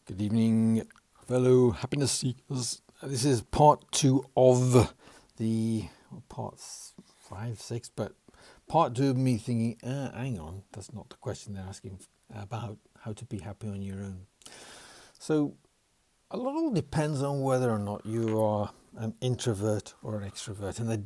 Good evening, fellow happiness seekers. This is part 2 of the parts 5, 6, but part 2 of me thinking, hang on, that's not the question they're asking about how to be happy on your own. So a lot depends on whether or not you are an introvert or an extrovert. And the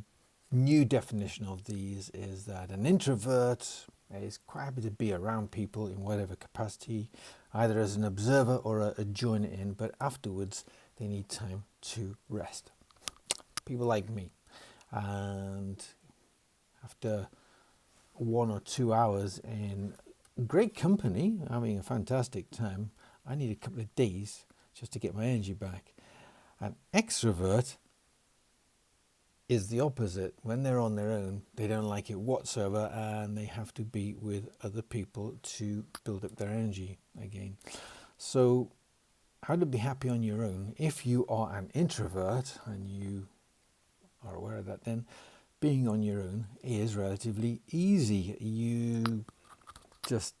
new definition of these is that an introvert is quite happy to be around people in whatever capacity, either as an observer or a joiner in, but afterwards they need time to rest. People like me. And after 1 or 2 hours in great company, having a fantastic time, I need a couple of days just to get my energy back. An extrovert is the opposite. When they're on their own, they don't like it whatsoever, and they have to be with other people to build up their energy again. So how to be happy on your own? If you are an introvert and you are aware of that, then being on your own is relatively easy. You just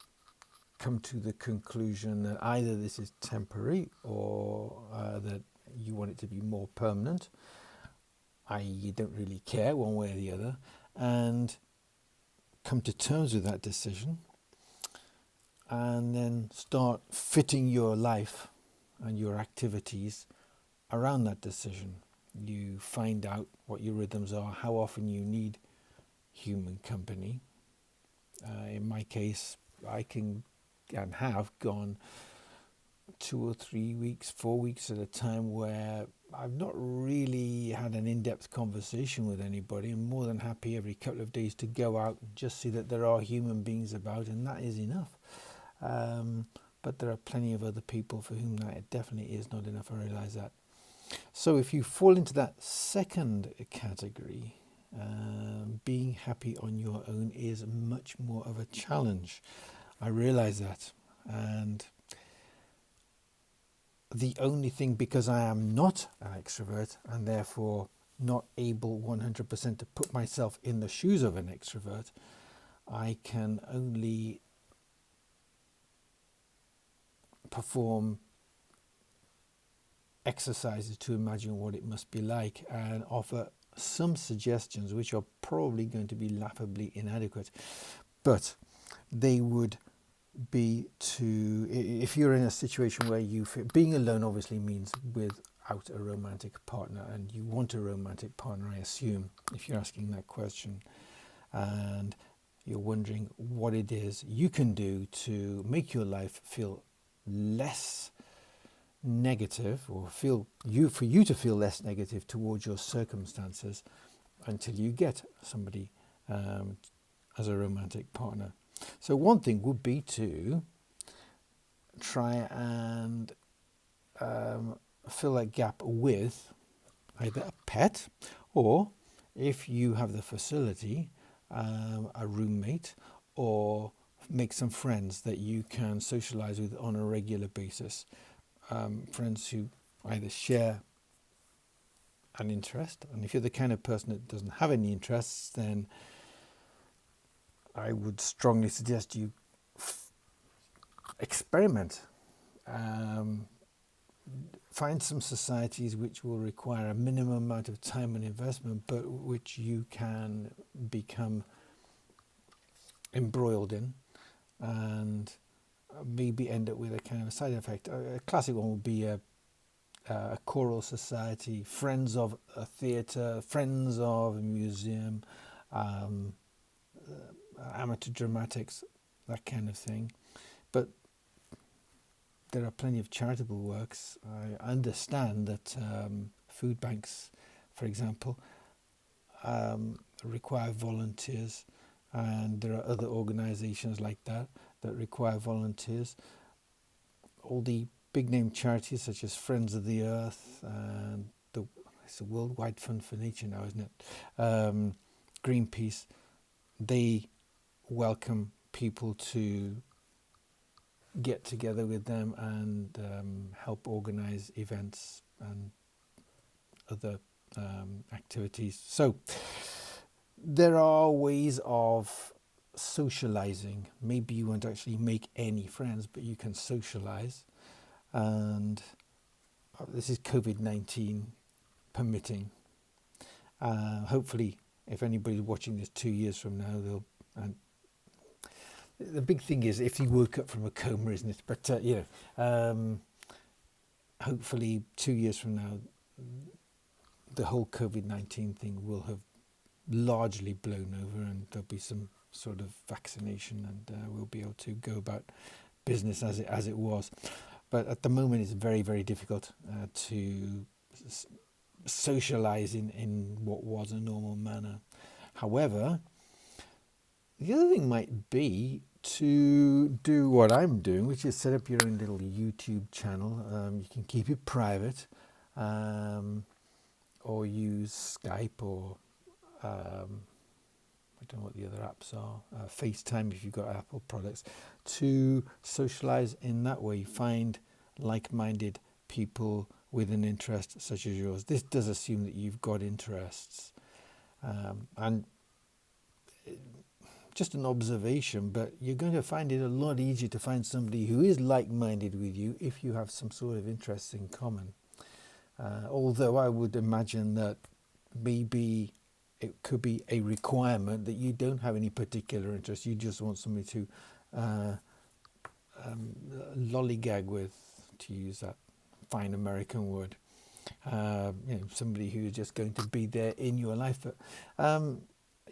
come to the conclusion that either this is temporary or that you want it to be more permanent. You don't really care one way or the other, and come to terms with that decision, and then start fitting your life and your activities around that decision. You find out what your rhythms are, how often you need human company. In my case, I can and have gone 2 or 3 weeks, 4 weeks at a time where I've not really had an in-depth conversation with anybody. I'm more than happy every couple of days to go out and just see that there are human beings about, and that is enough. But there are plenty of other people for whom that definitely is not enough. I realise that. So if you fall into that second category, being happy on your own is much more of a challenge. I realise that. And the only thing, because I am not an extrovert and therefore not able 100% to put myself in the shoes of an extrovert, I can only perform exercises to imagine what it must be like and offer some suggestions which are probably going to be laughably inadequate, but they would be to, if you're in a situation where you feel, being alone obviously means without a romantic partner, and you want a romantic partner, I assume, if you're asking that question, and you're wondering what it is you can do to make your life feel less negative, or for you to feel less negative towards your circumstances until you get somebody as a romantic partner. So one thing would be to try and fill that gap with either a pet, or if you have the facility, a roommate, or make some friends that you can socialize with on a regular basis. Friends who either share an interest, and if you're the kind of person that doesn't have any interests, then I would strongly suggest you experiment. Find some societies which will require a minimum amount of time and investment, but which you can become embroiled in, and maybe end up with a kind of a side effect. A classic one would be a choral society, friends of a theatre, friends of a museum, amateur dramatics, that kind of thing. But there are plenty of charitable works. I understand that food banks, for example, require volunteers, and there are other organisations like that require volunteers. All the big name charities such as Friends of the Earth, and it's a worldwide fund for nature now, isn't it? Greenpeace, they welcome people to get together with them and help organise events and other activities. So there are ways of socializing. Maybe you won't actually make any friends, but you can socialize. and this is COVID-19 permitting. Hopefully, if anybody's watching this 2 years from now, they'll. And the big thing is if you woke up from a coma, isn't it? But hopefully 2 years from now, the whole COVID-19 thing will have largely blown over, and there'll be some sort of vaccination, and we'll be able to go about business as it was. But at the moment, it's very, very difficult to socialize in what was a normal manner. However, the other thing might be to do what I'm doing, which is set up your own little YouTube channel. You can keep it private, or use Skype, or I don't know what the other apps are, FaceTime if you've got Apple products, to socialize in that way. Find like-minded people with an interest such as yours. This does assume that you've got interests, and just an observation, but you're going to find it a lot easier to find somebody who is like-minded with you if you have some sort of interests in common. Although I would imagine that maybe it could be a requirement that you don't have any particular interest. You just want somebody to lollygag with, to use that fine American word. Somebody who's just going to be there in your life. But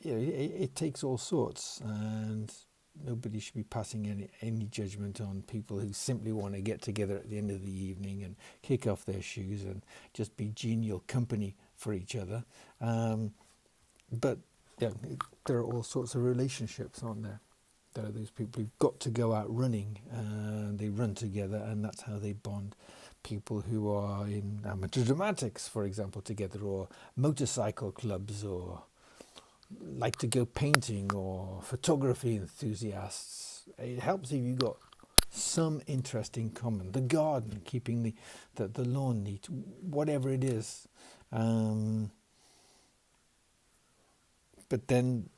it takes all sorts, and nobody should be passing any judgment on people who simply want to get together at the end of the evening and kick off their shoes and just be genial company for each other. But there are all sorts of relationships, aren't there? There are those people who've got to go out running, and they run together, and that's how they bond. People who are in amateur dramatics, for example, together, or motorcycle clubs, or like to go painting, or photography enthusiasts. It helps if you've got some interest in common. The garden, keeping the lawn neat, whatever it is. But then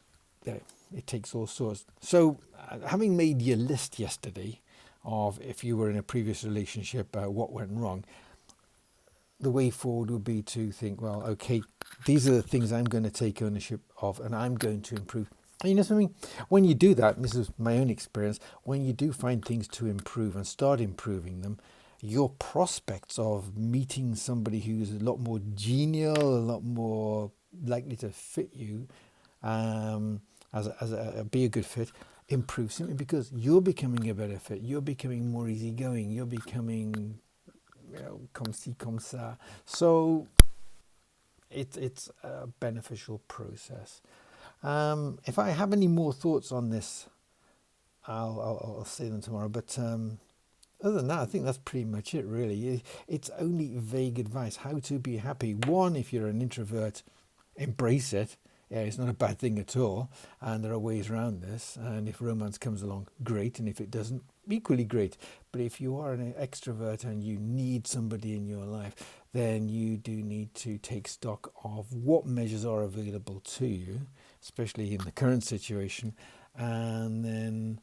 it takes all sorts. So having made your list yesterday of if you were in a previous relationship, what went wrong, the way forward would be to think, well, okay, these are the things I'm going to take ownership of, and I'm going to improve. And you know something? When you do that, and this is my own experience, when you do find things to improve and start improving them, your prospects of meeting somebody who's a lot more genial, a lot more likely to fit you, be a good fit, improve, simply because you're becoming a better fit. You're becoming more easygoing. You're becoming, comme ci, comme ça. So it's a beneficial process. If I have any more thoughts on this, I'll say them tomorrow. But other than that, I think that's pretty much it, really. It's only vague advice. How to be happy. One, if you're an introvert, embrace it. Yeah, it's not a bad thing at all, and there are ways around this. And if romance comes along, great, and if it doesn't, equally great. But if you are an extrovert and you need somebody in your life, then you do need to take stock of what measures are available to you, especially in the current situation. And then,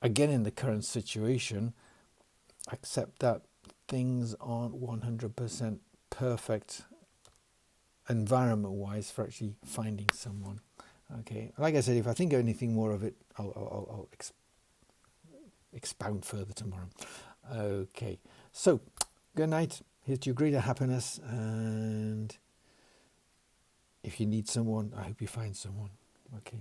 again, in the current situation, accept that things aren't 100% perfect environment-wise for actually finding someone. Okay, like I said, if I think of anything more of it, I'll expound further tomorrow. Okay, so good night. Here's to your greater happiness, and if you need someone, I hope you find someone. Okay.